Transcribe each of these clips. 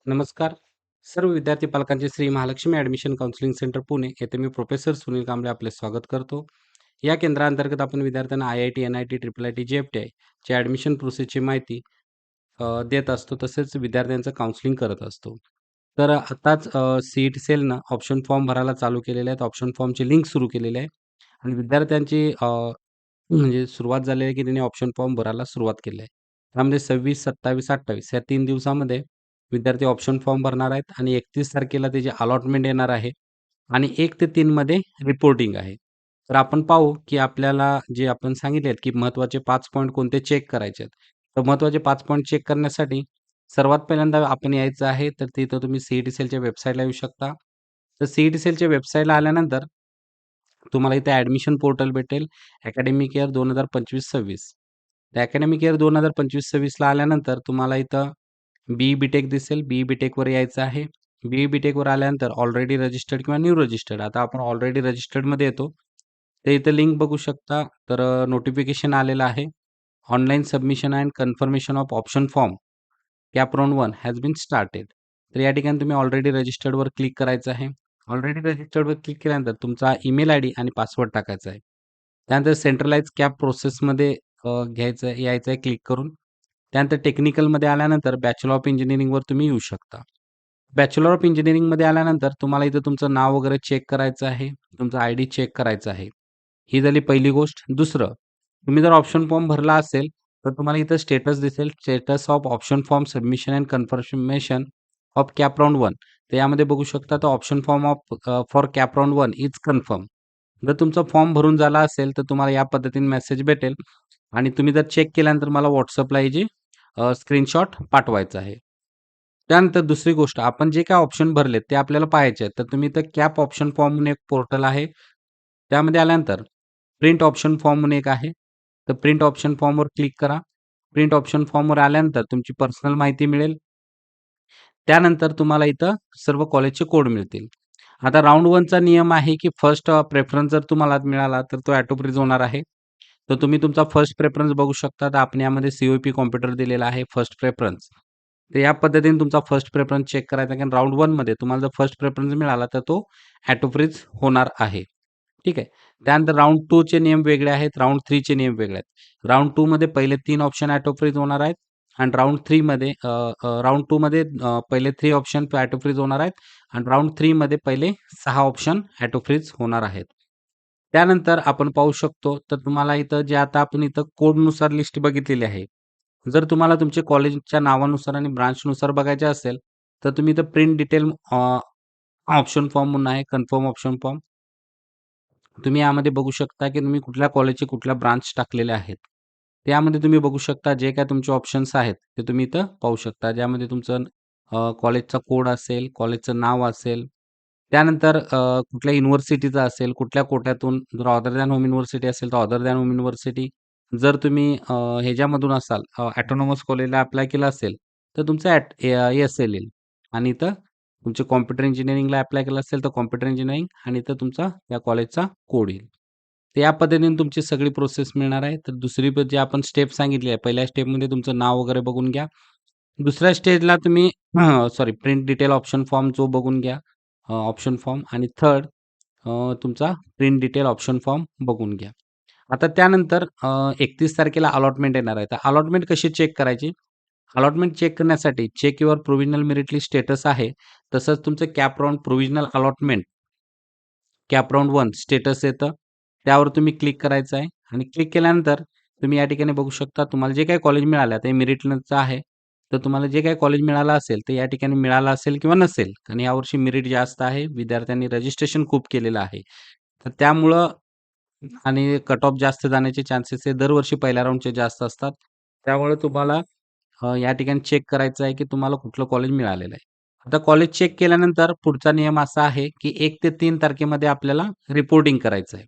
नमस्कार. सर्व विद्यार्थी पालकांचे Shri Mahalakshmi admission counselling centre Pune येथे मी प्रोफेसर सुनील कांबळे आपले स्वागत करतो. या केंद्राअंतर्गत आपण विद्यार्थ्यांना IIT, NIT, IIIT, JEPTI ची ॲडमिशन प्रोसेसची माहिती देत असतो. तसेच विद्यार्थ्यांचं काउन्सिलिंग करत असतो. तर आताच सीईटी सेलनं ऑप्शन फॉर्म भरायला चालू केलेले आहेत. ऑप्शन फॉर्मची लिंक सुरू केलेली आहे आणि विद्यार्थ्यांची म्हणजे सुरुवात झाली आहे, की त्यांनी ऑप्शन फॉर्म भरायला सुरुवात केली आहे. त्यामध्ये 26, 27, 28 या 3 दिवसामध्ये विद्यार्थी ऑप्शन फॉर्म भरणार आहेत आणि 31 तारखेला त्याची अलॉटमेंट येणार आहे आणि 1 ते 3 मध्ये रिपोर्टिंग आहे. तर आपण पाहू, की आपल्याला जे आपण सांगितलेत, की महत्त्वाचे 5 पॉइंट कोणते चेक करायचे आहेत. तर महत्त्वाचे 5 पॉइंट चेक करण्यासाठी सर्वात पहिल्यांदा आपण यायचं आहे, तर तिथं तुम्ही सीईटी सेलच्या वेबसाईटला येऊ शकता. तर सीईटी सेलच्या वेबसाईटला आल्यानंतर तुम्हाला इथे ॲडमिशन पोर्टल भेटेल. Academic year 2025-26. त्या अकॅडमिक इयर 2025-26ला आल्यानंतर तुम्हाला इथं बी-ई-बी-टेक दिसेल. बी-ई-बी-टेकवर यायचं आहे. बी-ई-बी-टेकवर आल्यानंतर ऑलरेडी रजिस्टर्ड किंवा न्यू रजिस्टर्ड. आता आपण ऑलरेडी रजिस्टर्डमध्ये येतो. तर इथं लिंक बघू शकता. तर नोटिफिकेशन आलेलं आहे. Online submission and confirmation of option form CAP round 1 has been started. तर या ठिकाणी तुम्ही ऑलरेडी रजिस्टर्डवर क्लिक करायचं आहे. ऑलरेडी रजिस्टर्डवर क्लिक केल्यानंतर तुमचा ईमेल आयडी आणि पासवर्ड टाकायचा आहे. त्यानंतर सेंट्रलाइज कॅप प्रोसेसमध्ये यायचं आहे क्लिक करून. त्यानंतर टेक्निकलमध्ये आल्यानंतर बॅचलर ऑफ इंजिनिअरिंगवर तुम्ही येऊ शकता. बॅचलर ऑफ इंजिनिअरिंगमध्ये आल्यानंतर तुम्हाला इथं तुमचं नाव वगैरे चेक करायचं आहे. तुमचा आयडी चेक करायचा आहे. ही झाली पहिली गोष्ट. दुसरं, तुम्ही जर ऑप्शन फॉर्म भरला असेल, तर तुम्हाला इथं स्टेटस दिसेल. Status of option form submission and confirmation of CAP round 1. तर यामध्ये बघू शकता तर option form for CAP round 1 is confirm. जर तुमचा फॉर्म भरून झाला असेल, तर तुम्हाला या पद्धतीने मेसेज भेटेल आणि तुम्ही जर चेक केल्यानंतर मला WhatsAppला याची स्क्रीनशॉट पाठवायचा आहे. त्यानंतर दुसरी गोष्ट, आपण जे काही ऑप्शन भरलेत ते आपल्याला पाहायचे आहेत. तर तुम्ही इथं कॅप ऑप्शन फॉर्म म्हणून एक पोर्टल आहे. त्यामध्ये आल्यानंतर प्रिंट ऑप्शन फॉर्म म्हणून एक आहे. तर प्रिंट ऑप्शन फॉर्मवर क्लिक करा. प्रिंट ऑप्शन फॉर्मवर आल्यानंतर तुमची पर्सनल माहिती मिळेल. त्यानंतर तुम्हाला इथं सर्व कॉलेजचे कोड मिळतील. आता राउंड 1चा नियम आहे, की फर्स्ट प्रेफरन्स जर तुम्हाला मिळाला, तर तो ऑटो फ्रीज होणार आहे. तर तुम्ही तुमचा फर्स्ट प्रेफरन्स बघू शकता. तर आपण यामध्ये COP कॉम्प्युटर दिलेला आहे फर्स्ट प्रेफरन्स. तर या पद्धतीने तुमचा फर्स्ट प्रेफरन्स चेक करायचा, कारण राउंड 1 मध्ये तुम्हाला जर फर्स्ट प्रेफरन्स मिळाला, तर तो ऑटो फ्रीज होणार आहे. ठीक आहे. त्यानंतर राउंड 2 चे नियम वेगळे आहेत. राउंड 3 चे नियम वेगळे आहेत. राउंड 2 मध्ये पहिले 3 ऑप्शन ऑटो फ्रीज होणार आहेत आणि राउंड 3 मध्ये राउंड 2 मध्ये पहिले 3 ऑप्शन ऑटो फ्रीज होणार आहेत आणि राउंड 3 मध्ये पहिले 6 ऑप्शन ऑटो फ्रीज होणार आहेत. त्यानंतर आपण पाहू शकतो, तर तुम्हाला इथं जे आता आपण इथं कोडनुसार लिस्ट बघितलेली आहे. जर तुम्हाला तुमच्या कॉलेजच्या नावानुसार आणि ब्रांचनुसार बघायचे असेल, तर तुम्ही इथं प्रिंट डिटेल ऑप्शन फॉर्म म्हणून आहे, कन्फर्म ऑप्शन फॉर्म. तुम्ही यामध्ये बघू शकता, की तुम्ही कुठल्या कॉलेजचे कुठल्या ब्रांच टाकलेल्या आहेत. त्यामध्ये तुम्ही बघू शकता जे काही तुमचे ऑप्शन्स आहेत, ते तुम्ही इथं पाहू शकता. ज्यामध्ये तुमचं कॉलेजचा कोड असेल, कॉलेजचं नाव असेल, त्यानंतर कुठल्या युनिव्हर्सिटीचा असेल, कुठल्या कोट्यातून जर अदर दॅन होम युनिव्हर्सिटी असेल, तर अदर दॅन होम युनिव्हर्सिटी. जर तुम्ही ह्याच्यामधून असाल ऑटोनॉमस कॉलेजला अप्लाय केलं असेल, तर तुमचं एस-एल येईल आणि इथं तुमचे कॉम्प्युटर इंजिनिअरिंगला अप्लाय केलं असेल, तर कॉम्प्युटर इंजिनिअरिंग आणि इथं तुमचा त्या कॉलेजचा कोड येईल. तर या पद्धतीने तुमची सगळी प्रोसेस मिळणार आहे. तर दुसरी जे आपण स्टेप सांगितली आहे, पहिल्या स्टेपमध्ये तुमचं नाव वगैरे बघून घ्या. दुसऱ्या स्टेजला तुम्ही sorry print detail option form जो बघून घ्या, ऑप्शन फॉर्म आणि थर्ड तुमचा प्रिंट डिटेल ऑप्शन फॉर्म बघून घ्या. आता त्यानंतर 31 तारखेला अलॉटमेंट येणार आहे. तर अलॉटमेंट कशी चेक करायची? अलॉटमेंट चेक करण्यासाठी check your provisional merit list status आहे. तसंच तुमचं CAP round provisional allotment CAP round 1 status येतं. त्यावर तुम्ही क्लिक करायचं आहे आणि क्लिक केल्यानंतर तुम्ही या ठिकाणी बघू शकता तुम्हाला जे काही कॉलेज मिळालं ते मेरिटचं आहे. तर तुम्हाला जे काही कॉलेज मिळालं असेल, ते या ठिकाणी मिळालं असेल किंवा नसेल. कारण यावर्षी मेरिट जास्त आहे. विद्यार्थ्यांनी रजिस्ट्रेशन खूप केलेलं आहे. तर त्यामुळं आणि कट ऑफ जास्त जाण्याचे चान्सेस हे दरवर्षी पहिल्या राउंडचे जास्त असतात. त्यामुळे तुम्हाला या ठिकाणी चेक करायचं आहे, की तुम्हाला कुठलं कॉलेज मिळालेलं आहे. आता कॉलेज चेक केल्यानंतर पुढचा नियम असा आहे, की 1 ते 3 तारखेमध्ये आपल्याला रिपोर्टिंग करायचं आहे.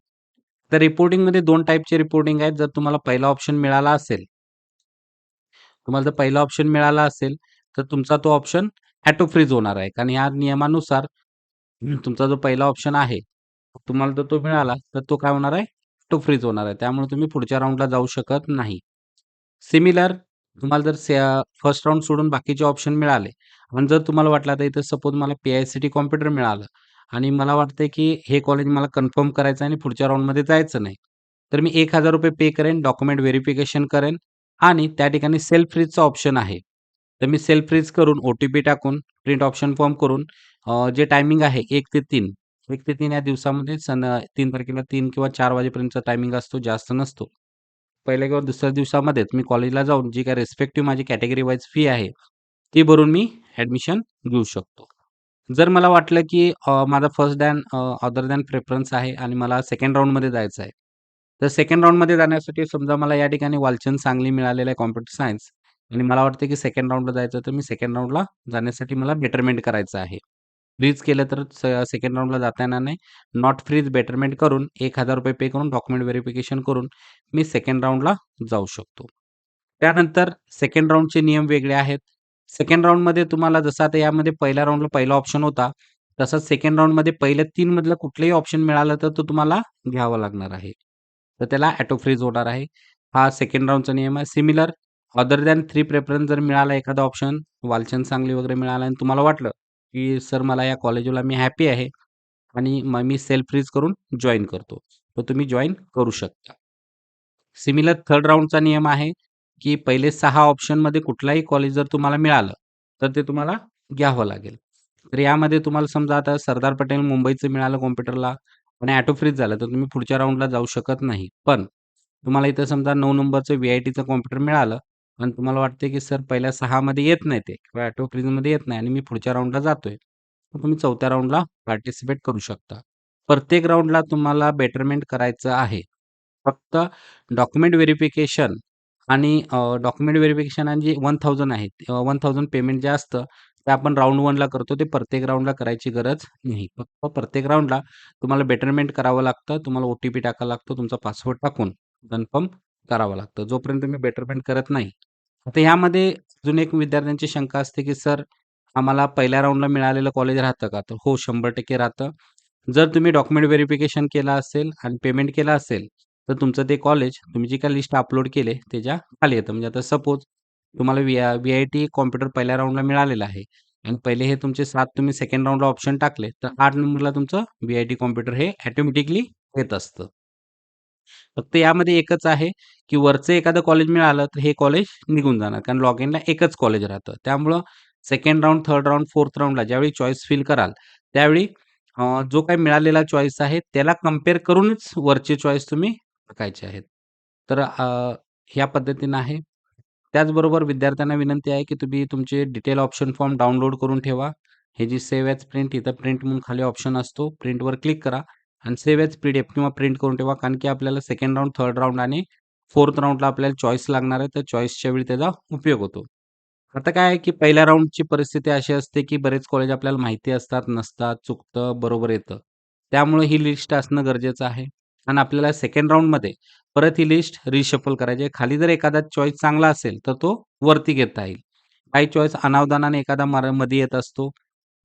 तर रिपोर्टिंगमध्ये 2 टाइपचे रिपोर्टिंग आहेत. जर तुम्हाला पहिला ऑप्शन मिळाला असेल, तुम्हाला जर पहिला ऑप्शन मिळाला असेल, तर तुमचा तो ऑप्शन ऑटो फ्रीज होणार आहे. कारण या नियमानुसार तुमचा जो पहिला ऑप्शन आहे, तुम्हाला जर तो मिळाला, तर तो काय होणार आहे? ऑटो फ्रीज होणार आहे. त्यामुळे तुम्ही पुढच्या राउंडला जाऊ शकत नाही. सिमिलर तुम्हाला जर फर्स्ट राउंड सोडून बाकीचे ऑप्शन मिळाले आणि जर तुम्हाला वाटलं आता इथं सपोज मला पी-आय-सी-टी कॉम्प्युटर मिळालं आणि मला वाटतंय की हे कॉलेज मला कन्फर्म करायचं आहे आणि पुढच्या राउंडमध्ये जायचं नाही. तर मी ₹1000 पे करेन, डॉक्युमेंट व्हेरिफिकेशन करेन आणि त्या ठिकाणी सेल्फ फ्रीजचा ऑप्शन आहे. तर मी सेल्फ फ्रीज करून ओ-टी-पी टाकून प्रिंट ऑप्शन फॉर्म करून जे टायमिंग आहे 1 ते 3 1 ते 3 या दिवसामध्ये 3 तारखेला 3 किंवा 4 वाजेपर्यंतचा टायमिंग असतो, जास्त नसतो. पहिल्या किंवा दुसऱ्या दिवसामध्येच मी कॉलेजला जाऊन जी काही रिस्पेक्टिव्ह माझी कॅटेगरी वाईज फी आहे, ती भरून मी ॲडमिशन घेऊ शकतो. जर मला वाटलं की माझा फर्स्ट अदर दॅन प्रेफरन्स आहे आणि मला सेकंड राउंडमध्ये जायचं आहे. तर सेकंड राउंडमध्ये जाण्यासाठी समजा मला या ठिकाणी वालचंद सांगली मिळालेलं आहे कॉम्प्युटर सायन्स आणि मला वाटतं की सेकंड राउंडला जायचं तर मी सेकंड राउंडला जाण्यासाठी मला बेटरमेंट करायचं आहे. फ्रीज केलं तर सेकंड राउंडला जाता येणार नाही. नॉट फ्रीज बेटरमेंट करून ₹1000 पे करून डॉक्युमेंट व्हेरिफिकेशन करून मी सेकंड राउंडला जाऊ शकतो. त्यानंतर सेकंड राउंडचे नियम वेगळे आहेत. सेकंड राउंडमध्ये तुम्हाला जसं आता यामध्ये पहिल्या राउंडला पहिला ऑप्शन होता, तसंच सेकंड राउंडमध्ये पहिल्या 3 मधलं कुठलंही ऑप्शन मिळालं तर तो तुम्हाला घ्यावा लागणार आहे. तर त्याला ऑटो फ्रीज होणार आहे. हा सेकंड राउंडचा नियम आहे. सिमिलर अदर दॅन 3 प्रेफरन्स जर मिळाला एखादा ऑप्शन, वालचंद सांगली वगैरे मिळाला आणि तुम्हाला वाटलं, की सर मला या कॉलेजला मी हॅपी आहे आणि मग मी सेल्फ फ्रीज करून जॉइन करतो. तर तुम्ही जॉइन करू शकता. सिमिलर थर्ड राउंडचा नियम आहे, की पहिले 6 ऑप्शनमध्ये कुठलाही कॉलेज जर तुम्हाला मिळालं, तर ते तुम्हाला घ्यावं लागेल. तर यामध्ये तुम्हाला समजा आता सरदार पटेल मुंबईचं मिळालं कॉम्प्युटरला आणि ऑटो फ्रीज झालं, तर तुम्ही पुढच्या राउंडला जाऊ शकत नाही. पण तुम्हाला इथं समजा 9 नंबरचं व्ही-आय-टीचं कॉम्प्युटर मिळालं आणि तुम्हाला वाटते, की सर पहिल्या 6 मध्ये येत नाही ते किंवा ऑटो फ्रीजमध्ये येत नाही आणि मी पुढच्या राउंडला जातोय. तर तुम्ही चौथ्या राउंडला पार्टिसिपेट करू शकता. प्रत्येक राउंडला तुम्हाला बेटरमेंट करायचं आहे. फक्त डॉक्युमेंट व्हेरिफिकेशन आणि डॉक्युमेंट व्हेरिफिकेशन आणि जे 1000 आहे 1000 पेमेंट जे असतं, ते आपण राउंड 1 ला करतो. ते प्रत्येक राउंडला करायची गरज नाही. फक्त प्रत्येक राउंडला तुम्हाला बेटरमेंट करावं लागतं. तुम्हाला ओ-टी-पी टाकावा लागतो. तुमचा पासवर्ड टाकून कन्फर्म करावं लागतं. जोपर्यंत तुम्ही बेटरमेंट करत नाही. आता ह्यामध्ये अजून एक विद्यार्थ्यांची शंका असते, की सर आम्हाला पहिल्या राउंडला मिळालेलं कॉलेज राहतं का? तर हो, 100% राहतं. जर तुम्ही डॉक्युमेंट व्हेरिफिकेशन केलं असेल आणि पेमेंट केलं असेल, तर तुमचं ते कॉलेज तुम्ही जी काही लिस्ट अपलोड केली त्याच्या खाली येतं. म्हणजे आता सपोज तुम्हाला व्ही-आय-टी कॉम्प्युटर पहिल्या राउंडला मिळालेलं आहे आणि पहिले हे तुमचे 7 तुम्ही सेकंड राउंडला ऑप्शन टाकले, तर 8 नंबरला तुमचं व्ही-आय-टी कॉम्प्युटर हे ऑटोमॅटिकली येत असतं. फक्त यामध्ये एकच आहे, की वरचं एखादं कॉलेज मिळालं, तर हे कॉलेज निघून जाणार. कारण लॉग इनला एकच कॉलेज राहतं. त्यामुळं second round, third round, fourth राउंडला ज्यावेळी चॉईस फिल कराल, त्यावेळी जो काही मिळालेला चॉईस आहे, त्याला कंपेअर करूनच वरचे चॉईस तुम्ही टाकायचे आहेत. तर ह्या पद्धतीनं आहे. त्याचबरोबर विद्यार्थ्यांना विनंती आहे, की तुम्ही तुमचे डिटेल ऑप्शन फॉर्म डाउनलोड करून ठेवा. हे जी सेव्ह ॲज प्रिंट इथं प्रिंट म्हणून खाली ऑप्शन असतो. प्रिंटवर क्लिक करा आणि सेव्ह ॲज पी-डी-एफ किंवा प्रिंट करून ठेवा. कारण की आपल्याला सेकंड राउंड, थर्ड राउंड आणि फोर्थ राउंडला आपल्याला चॉईस लागणार आहे. तर चॉईसच्या वेळी त्याचा उपयोग होतो. आता काय आहे, की पहिल्या राउंडची परिस्थिती अशी असते, की बरेच कॉलेज आपल्याला माहिती असतात, नसतात, चुकतं, बरोबर येतं. त्यामुळे ही लिस्ट असणं गरजेचं आहे आणि आपल्याला सेकंड राउंडमध्ये परत ही लिस्ट रिशफल करायची आहे. खाली जर एखादा चॉईस चांगला असेल, तर तो वरती घेता येईल. काही चॉईस अनावधानाने एखादा मध्ये येत असतो.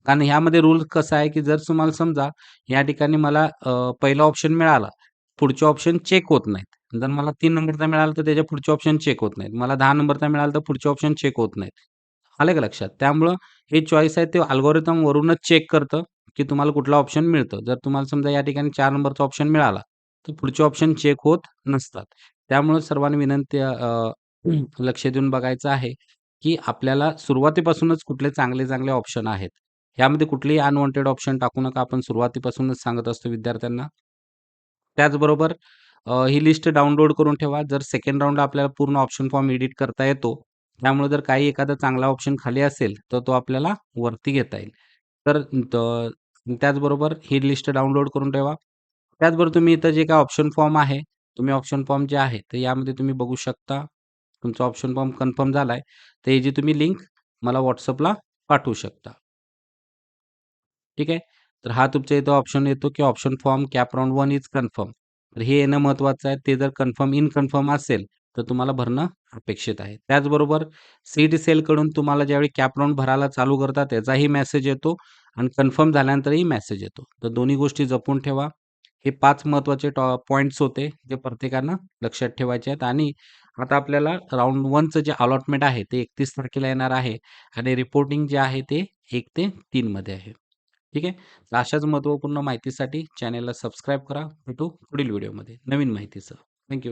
कारण ह्यामध्ये रूल कसा आहे, की जर तुम्हाला समजा या ठिकाणी मला पहिला ऑप्शन मिळाला, पुढचे ऑप्शन चेक होत नाहीत. जर मला 3 नंबरचा मिळाला, तर त्याच्या पुढचे ऑप्शन चेक होत नाहीत. मला 10 नंबरचा मिळाला, तर पुढचे ऑप्शन चेक होत नाहीत. आलं का लक्षात? त्यामुळं हे चॉईस आहे ते अल्गोरिदम वरूनच चेक करतं, की तुम्हाला कुठला ऑप्शन मिळतं. जर तुम्हाला समजा या ठिकाणी 4 नंबरचा ऑप्शन मिळाला, तर पुढचे ऑप्शन चेक होत नसतात. त्यामुळे सर्वांनी विनंती लक्ष देऊन बघायचं आहे, की आपल्याला सुरुवातीपासूनच कुठले चांगले-चांगले ऑप्शन आहेत. यामध्ये कुठलेही अनवॉन्टेड ऑप्शन टाकू नका. आपण सुरुवातीपासूनच सांगत असतो विद्यार्थ्यांना. त्याचबरोबर ही लिस्ट डाउनलोड करून ठेवा. जर सेकंड राउंडला आपल्याला पूर्ण ऑप्शन फॉर्म एडिट करता येतो. त्यामुळे जर काही एखादा चांगला ऑप्शन खाली असेल, तर तो आपल्याला वरती घेता येईल. तर त्याचबरोबर ही लिस्ट डाउनलोड करून ठेवा. त्याचबरोबर तुम्ही इथं जे काही ऑप्शन फॉर्म आहे, तुम्ही ऑप्शन फॉर्म जे आहे, तर यामध्ये तुम्ही बघू शकता. तुमचा ऑप्शन फॉर्म कन्फर्म झालाय. तर याची तुम्ही लिंक मला WhatsAppला पाठवू शकता. ठीक आहे. तर हा तुमच्या इथं ऑप्शन येतो, की option form CAP round 1 is confirm. तर हे येणं महत्त्वाचं आहे. ते जर इनकन्फर्म असेल, तर तुम्हाला भरणं अपेक्षित आहे. त्याचबरोबर सीड सेलकडून तुम्हाला ज्यावेळी कॅप राउंड भरायला चालू करतात, त्याचाही मेसेज येतो आणि कन्फर्म झाल्यानंतरही मेसेज येतो. तर दोन्ही गोष्टी जपून ठेवा. हे 5 महत्त्वाचे पॉइंट्स होते, जे प्रत्येकानं लक्षात ठेवायचे आहेत आणि आता आपल्याला राउंड 1चं जे अलॉटमेंट आहे ते 31 तारखेला येणार आहे आणि रिपोर्टिंग जे आहे ते 1 ते 3 मध्ये आहे. ठीक आहे. तर अशाच महत्त्वपूर्ण माहितीसाठी चॅनेलला सबस्क्राईब करा. भेटू पुढील व्हिडिओमध्ये नवीन माहितीसह. थँक